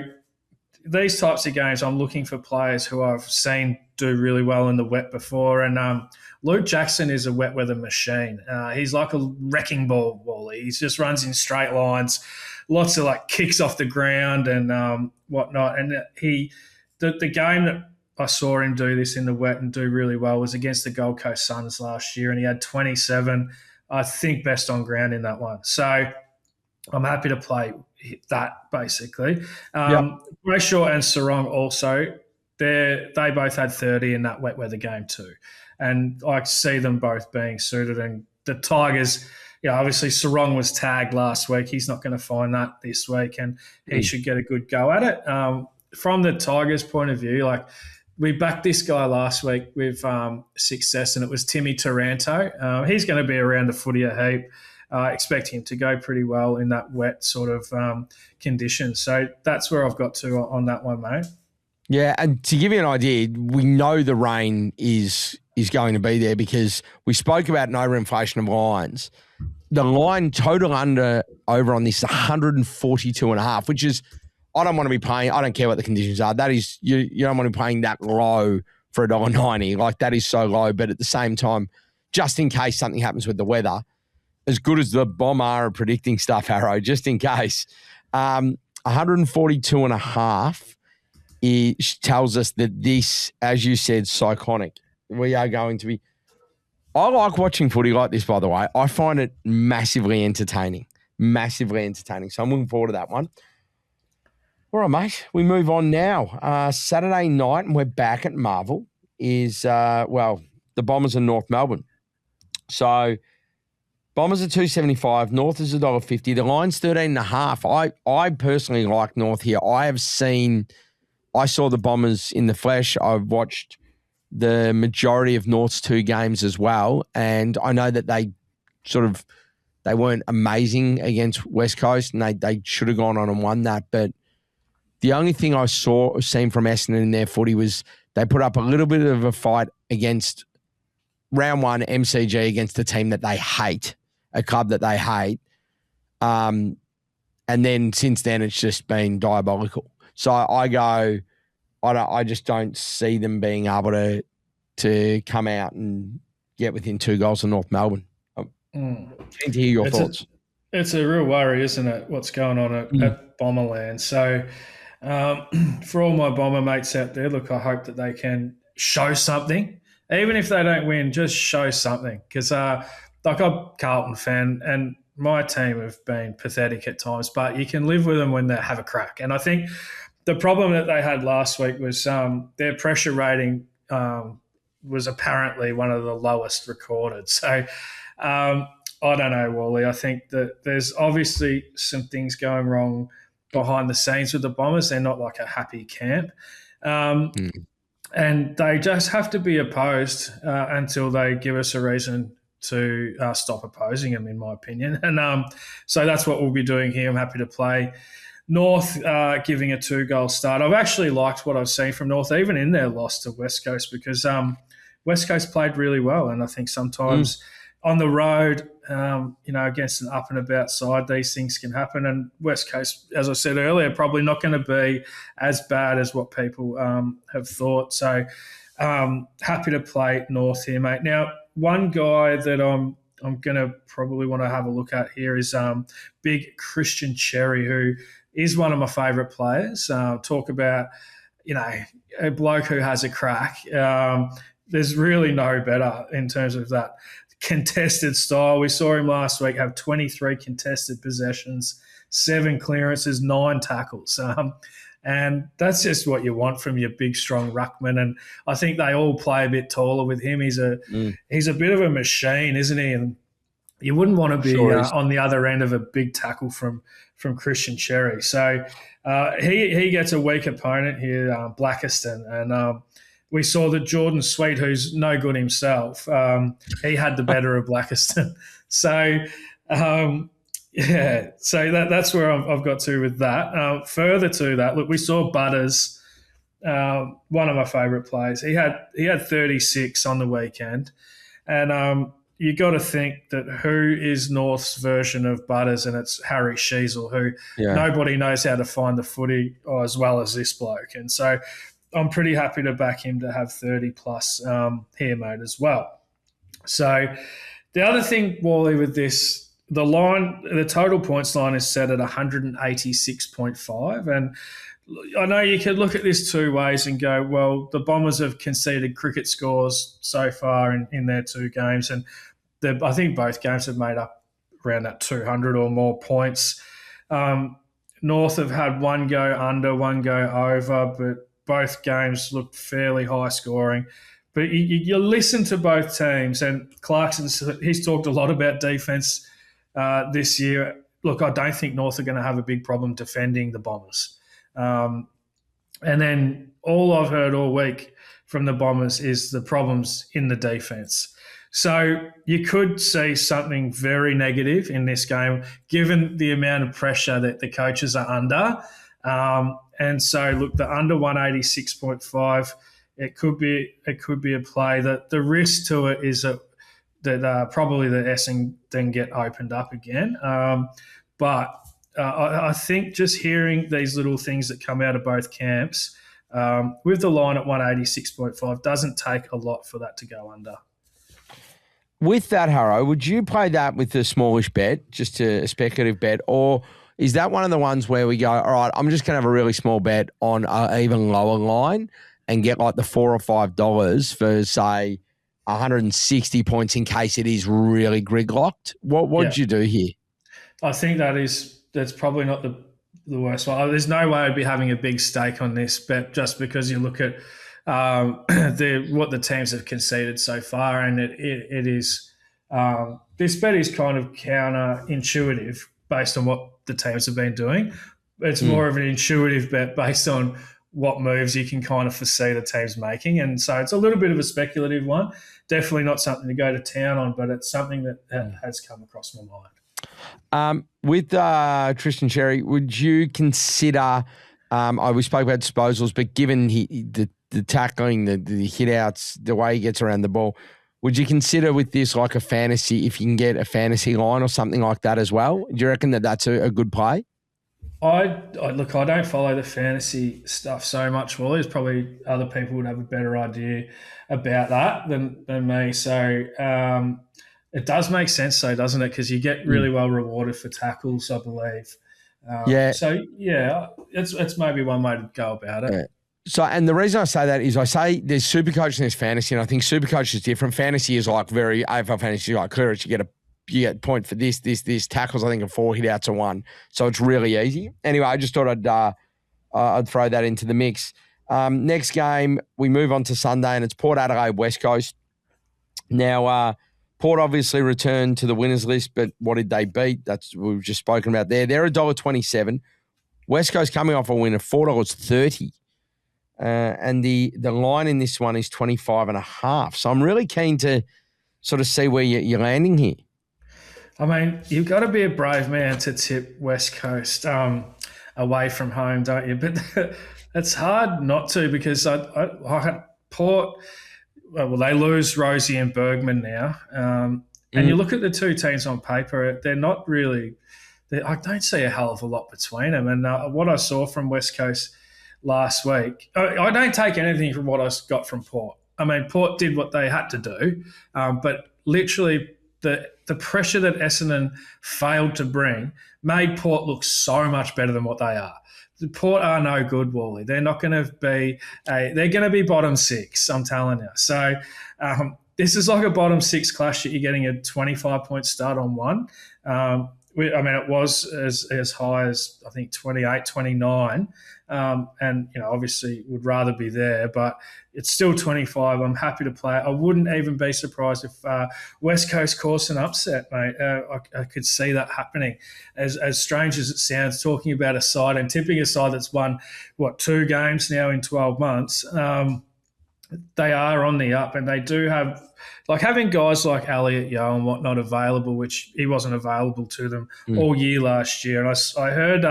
B: these types of games, I'm looking for players who I've seen do really well in the wet before. And Luke Jackson is a wet weather machine. He's like a wrecking ball, Wally. He just runs in straight lines, lots of kicks off the ground and whatnot. And the game that I saw him do this in the wet and do really well was against the Gold Coast Suns last year, and he had 27, I think, best on ground in that one. So I'm happy to play that, basically. Brayshaw and Sarong also, they both had 30 in that wet weather game too. And I see them both being suited. And the Tigers, obviously Sarong was tagged last week. He's not going to find that this week, and he should get a good go at it. From the Tigers' point of view, we backed this guy last week with success, and it was Timmy Taranto. He's going to be around the footy a heap. Expect him to go pretty well in that wet sort of condition. So that's where I've got to on that one, mate.
A: Yeah, and to give you an idea, we know the rain is going to be there because we spoke about an overinflation of lines. the line total over on this is 142.5, which is, I don't want to be paying, I don't care what the conditions are. That is, you don't want to be paying that low for $1.90. Like, that is so low. But at the same time, just in case something happens with the weather, as good as the Bomb are at predicting stuff, Harrow, just in case, 142.5 tells us that this, as you said, Cyclonic, we are going to be. I like watching footy like this, by the way. I find it massively entertaining. Massively entertaining. So I'm looking forward to that one. All right, mate. We move on now. Saturday night, and we're back at Marvel, is, the Bombers in North Melbourne. So Bombers are $2.75. North is $1.50. The line's 13.5. I personally like North here. I saw the Bombers in the flesh. I've watched the majority of North's 2 games as well, and I know that they weren't amazing against West Coast, and they should have gone on and won that. But the only thing I seen from Essendon in their footy was they put up a little bit of a fight against round 1 MCG against a team that they hate, a club that they hate. And then since then, it's just been diabolical. So I just don't see them being able to come out and get within 2 goals of North Melbourne. Keen to hear your thoughts.
B: It's a real worry, isn't it, what's going on at Bomberland? So for all my Bomber mates out there, look, I hope that they can show something. Even if they don't win, just show something. Because I'm a Carlton fan, and my team have been pathetic at times, but you can live with them when they have a crack. And I think the problem that they had last week was their pressure rating was apparently one of the lowest recorded. So I don't know, Wally. I think that there's obviously some things going wrong behind the scenes with the Bombers. They're not like a happy camp. And they just have to be opposed until they give us a reason to stop opposing them, in my opinion. And so that's what we'll be doing here. I'm happy to play North, giving a 2-goal start. I've actually liked what I've seen from North, even in their loss to West Coast, because West Coast played really well. And I think sometimes on the road, against an up and about side, these things can happen. And West Coast, as I said earlier, probably not going to be as bad as what people have thought. So happy to play North here, mate. Now, one guy that I'm going to probably want to have a look at here is big Christian Cherry, who is one of my favourite players. Talk about, a bloke who has a crack. There's really no better in terms of that contested style. We saw him last week have 23 contested possessions, 7 clearances, 9 tackles. And that's just what you want from your big, strong ruckman. And I think they all play a bit taller with him. He's a bit of a machine, isn't he? And you wouldn't want to be on the other end of a big tackle from Christian Cherry. So he gets a weak opponent here, Blackiston. And we saw that Jordan Sweet, who's no good himself, he had the better of Blackiston. So, so that's where I've got to with that. Further to that, look, we saw Butters, one of my favourite players. He had 36 on the weekend. And you got to think that who is North's version of Butters, and it's Harry Sheasel, who nobody knows how to find the footy as well as this bloke. And so I'm pretty happy to back him to have 30 plus here, mate, as well. So the other thing, Wally, with this, the total points line is set at 186.5. And I know you could look at this 2 ways and go, well, the Bombers have conceded cricket scores so far in their 2 games. And I think both games have made up around that 200 or more points. North have had 1 go under, 1 go over, but both games looked fairly high scoring. But you listen to both teams, and he's talked a lot about defence this year. Look, I don't think North are going to have a big problem defending the Bombers. And then all I've heard all week from the Bombers is the problems in the defence. So you could see something very negative in this game, given the amount of pressure that the coaches are under. And so, look, the under 186.5, it could be a play. That the risk to it is that that probably the Essendon get opened up again. But I think just hearing these little things that come out of both camps with the line at 186.5 doesn't take a lot for that to go under.
A: With that, Harrow, would you play that with a smallish bet, just a speculative bet, or is that one of the ones where we go, all right, I'm just going to have a really small bet on an even lower line and get like the $4 or $5 for, say, 160 points in case it is really gridlocked? What'd you do here?
B: I think that's probably not the worst one. There's no way I'd be having a big stake on this bet just because you look at what the teams have conceded so far, and it is this bet is kind of counterintuitive based on what the teams have been doing. It's more of an intuitive bet based on what moves you can kind of foresee the teams making, and so it's a little bit of a speculative one. Definitely not something to go to town on, but it's something that has come across my mind.
A: With Tristan Cherry, would you consider? We spoke about disposals, but given the tackling, the hit outs, the way he gets around the ball, would you consider with this like a fantasy, if you can get a fantasy line or something like that as well? Do you reckon that that's a good play?
B: I don't follow the fantasy stuff so much, Wally. There's probably other people would have a better idea about that than me. So it does make sense, though, doesn't it? Because you get really well rewarded for tackles, I believe. So, it's maybe one way to go about it.
A: Yeah. So, and the reason I say that is I say there's Supercoach and there's fantasy, and I think Supercoach is different. Fantasy is like very AFL fantasy, like clearance. You get a point for this. Tackles, I think, are 4, hit outs are 1. So it's really easy. Anyway, I just thought I'd throw that into the mix. Next game, we move on to Sunday, and it's Port Adelaide West Coast. Now, Port obviously returned to the winners list, but what did they beat? That's what we've just spoken about there. They're $1.27. West Coast coming off a win of $4.30. And the line in this one is 25.5. So I'm really keen to sort of see where you're landing here.
B: I mean, you've got to be a brave man to tip West Coast away from home, don't you? But it's hard not to because I Port, well, they lose Rosie and Bergman now. And you look at the two teams on paper, they're not really – I don't see a hell of a lot between them. And what I saw from West Coast last week, I don't take anything from what I got from Port. I mean, Port did what they had to do, but literally the pressure that Essendon failed to bring made Port look so much better than what they are. The Port are no good, Wally. They're not going to be they're going to be bottom 6, I'm telling you. So this is like a bottom 6 clash that you're getting a 25-point start on one. It was as high as, I think, 28, 29. And, obviously would rather be there, but it's still 25. I'm happy to play it. I wouldn't even be surprised if West Coast caused an upset, mate. I could see that happening. As strange as it sounds, talking about a side and tipping a side that's won, 2 games now in 12 months, they are on the up, and they do have – like having guys like Elliot Yeo and whatnot available, which he wasn't available to them all year last year. And I heard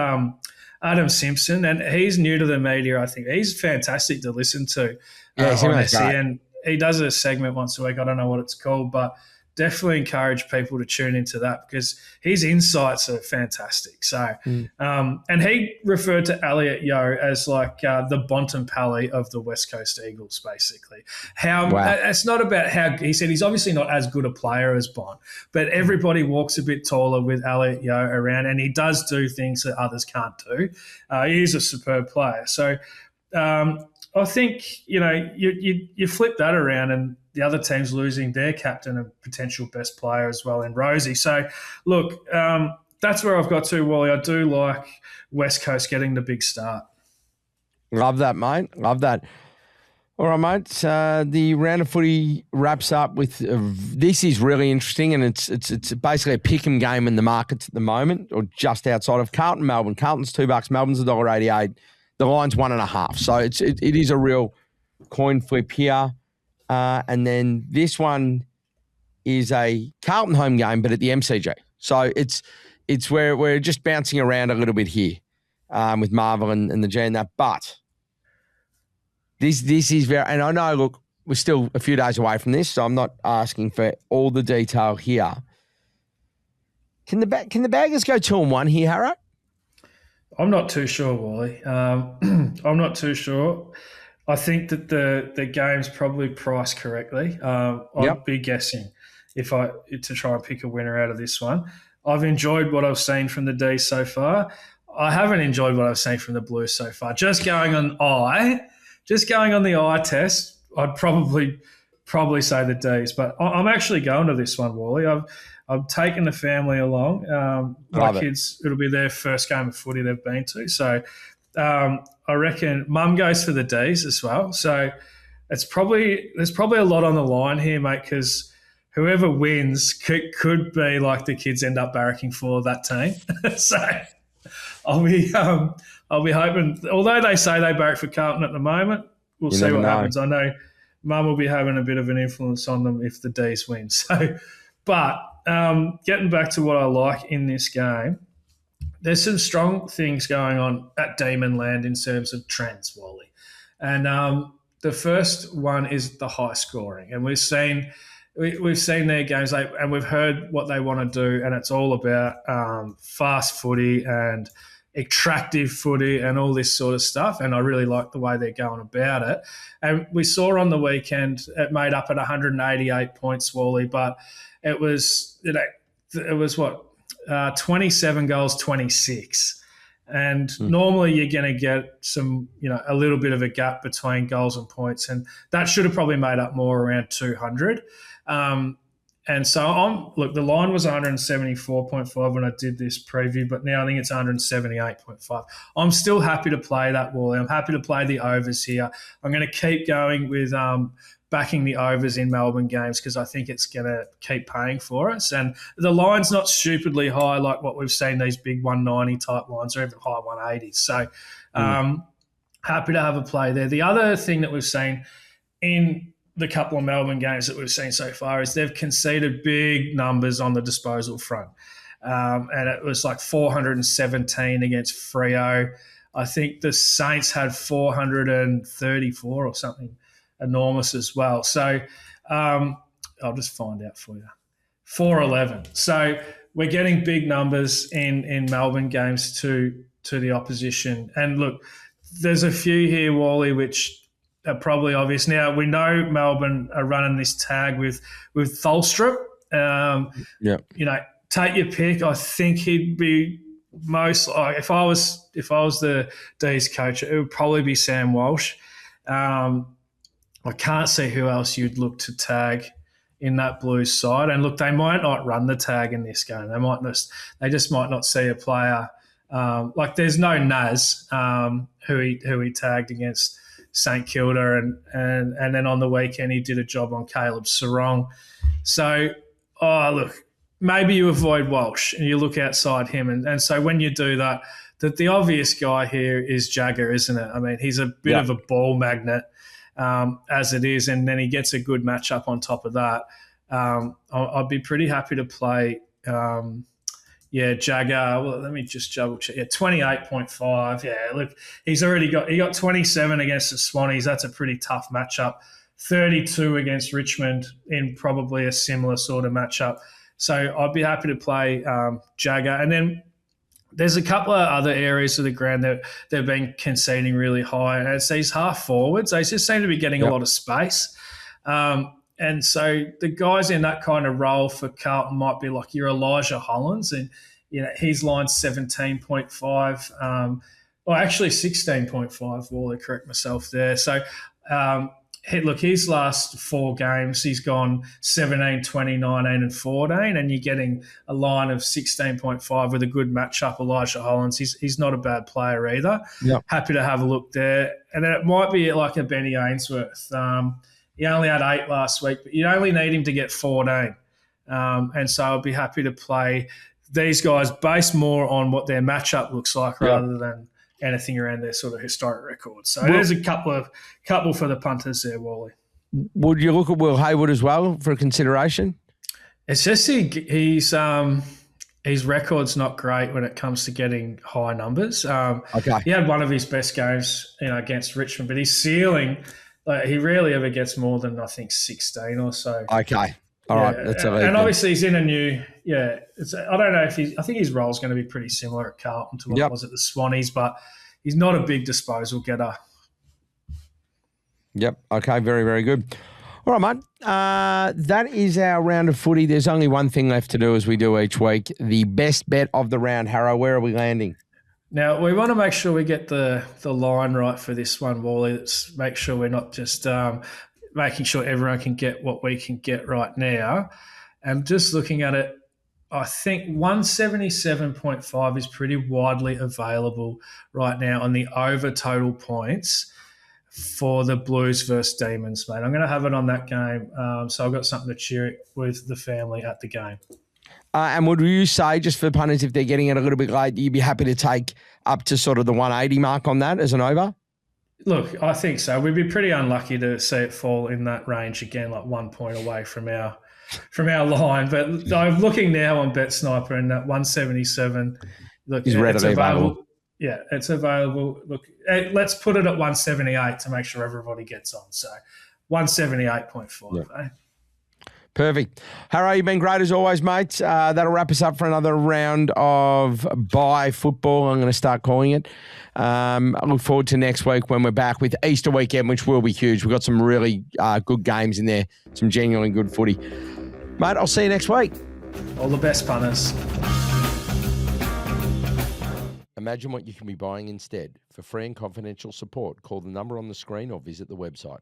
B: Adam Simpson, and he's new to the media, I think. He's fantastic to listen to on SEN. He does a segment once a week. I don't know what it's called, but definitely encourage people to tune into that because his insights are fantastic. So, and he referred to Elliot Yeo as like the Bontempelli of the West Coast Eagles, basically. It's not about how – he said he's obviously not as good a player as Bont, but everybody walks a bit taller with Elliot Yeo around, and he does do things that others can't do. He is a superb player. So I think, you flip that around and the other team's losing their captain and potential best player as well in Rosie. So, look, that's where I've got to, Wally. I do like West Coast getting the big start.
A: Love that, mate. Love that. All right, mate. The round of footy wraps up with this is really interesting, and it's basically a pick'em game in the markets at the moment, or just outside of Carlton, Melbourne. Carlton's $2, Melbourne's $1.88. The line's 1.5. So it is a real coin flip here. And then this one is a Carlton home game, but at the MCG. So it's where we're just bouncing around a little bit here with Marvel and the G and that. But this is very, and I know, look, we're still a few days away from this, so I'm not asking for all the detail here. Can the Baggers go 2-1 here, Harrow?
B: I'm not too sure, Wally. I'm not too sure. I think that the game's probably priced correctly. I'd be guessing to try and pick a winner out of this one. I've enjoyed what I've seen from the D so far. I haven't enjoyed what I've seen from the Blues so far. Just going on the eye test, I'd probably say the D's. But I'm actually going to this one, Wally. I've taken the family along. My kids, it'll be their first game of footy they've been to. So I reckon Mum goes for the D's as well. So there's probably a lot on the line here, mate, because whoever wins could be like the kids end up barracking for that team. So I'll be hoping, although they say they barrack for Carlton at the moment, we'll see what happens. I know Mum will be having a bit of an influence on them if the D's win. So, but getting back to what I like in this game, there's some strong things going on at Demon Land in terms of trends, Wally. And the first one is the high scoring. And we've seen their games, and we've heard what they want to do, and it's all about fast footy and attractive footy and all this sort of stuff. And I really like the way they're going about it. And we saw on the weekend it made up at 188 points, Wally, but it was what? 27 goals, 26. And normally you're going to get some, a little bit of a gap between goals and points. And that should have probably made up more around 200. And so the line was 174.5 when I did this preview, but now I think it's 178.5. I'm still happy to play that, Wally. I'm happy to play the overs here. I'm going to keep going with backing the overs in Melbourne games because I think it's going to keep paying for us. And the line's not stupidly high like what we've seen, these big 190 type lines or even high 180s. So happy to have a play there. The other thing that we've seen in the couple of Melbourne games that we've seen so far is they've conceded big numbers on the disposal front. And it was like 417 against Freo. I think the Saints had 434 or something enormous as well. So I'll just find out for you. 411. So we're getting big numbers in Melbourne games to the opposition. And look, there's a few here, Wally, which are probably obvious. Now, we know Melbourne are running this tag with Tholstrup. Take your pick. I think he'd be most if I was the D's coach, it would probably be Sam Walsh. I can't see who else you'd look to tag in that Blues side. And look, they might not run the tag in this game. They just might not see a player like there's no Naz who he tagged against St Kilda, and then on the weekend he did a job on Caleb Sarong. So, look, maybe you avoid Walsh and you look outside him. And so when you do that, the obvious guy here is Jagger, isn't it? I mean, he's a bit of a ball magnet as it is, and then he gets a good matchup on top of that. I'd be pretty happy to play Jagger. Well, let me just double check. 28.5. Yeah, look, he got 27 against the Swannies. That's a pretty tough matchup. 32 against Richmond in probably a similar sort of matchup. So I'd be happy to play Jagger. And then there's a couple of other areas of the ground that they've been conceding really high. And it's these half forwards. They just seem to be getting a lot of space. And so the guys in that kind of role for Carlton might be like your Elijah Hollands. And, his line's 17.5. Actually 16.5. Wally, correct myself there. So, his last 4 games, he's gone 17, 20, 19 and 14, and you're getting a line of 16.5 with a good matchup. Elijah Hollands, he's not a bad player either. Yep. Happy to have a look there. And then it might be like a Benny Ainsworth. He only had 8 last week, but you only need him to get 14. And so I'll be happy to play these guys based more on what their matchup looks like rather than anything around their sort of historic records. So there's a couple for the punters there, Wally.
A: Would you look at Will Hayward as well for consideration?
B: It's just his record's not great when it comes to getting high numbers. He had one of his best games, against Richmond, but his ceiling, Like, he rarely ever gets more than, I think, 16 or so.
A: Okay. All right. Let's have a
B: and obviously he's in a new, I don't know if I think his role is going to be pretty similar at Carlton to what it was at the Swannies, but he's not a big disposal getter.
A: Yep. Okay. Very, very good. All right, mate. That is our round of footy. There's only one thing left to do as we do each week. The best bet of the round. Harrow, where are we landing?
B: Now, we want to make sure we get the line right for this one, Wally. Let's make sure we're not just making sure everyone can get what we can get right now. And just looking at it, I think 177.5 is pretty widely available right now on the over total points for the Blues versus Demons, mate. I'm going to have it on that game, so I've got something to cheer with the family at the game.
A: And would you say, just for punters, if they're getting it a little bit late, you'd be happy to take up to sort of the 180 mark on that as an over?
B: Look, I think so. We'd be pretty unlucky to see it fall in that range again, like 1 point away from our line. But I'm looking now on Bet Sniper, and that 177. Look,
A: is readily available.
B: Yeah, it's available. Look, let's put it at 178 to make sure everybody gets on. So 178.5.
A: Yeah.
B: Eh?
A: Perfect. Harrow, you've been great as always, mate. That'll wrap us up for another round of bye football. I'm going to start calling it. I look forward to next week when we're back with Easter weekend, which will be huge. We've got some really good games in there, some genuinely good footy. Mate, I'll see you next week.
B: All the best, punters.
A: Imagine what you can be buying instead. For free and confidential support, call the number on the screen or visit the website.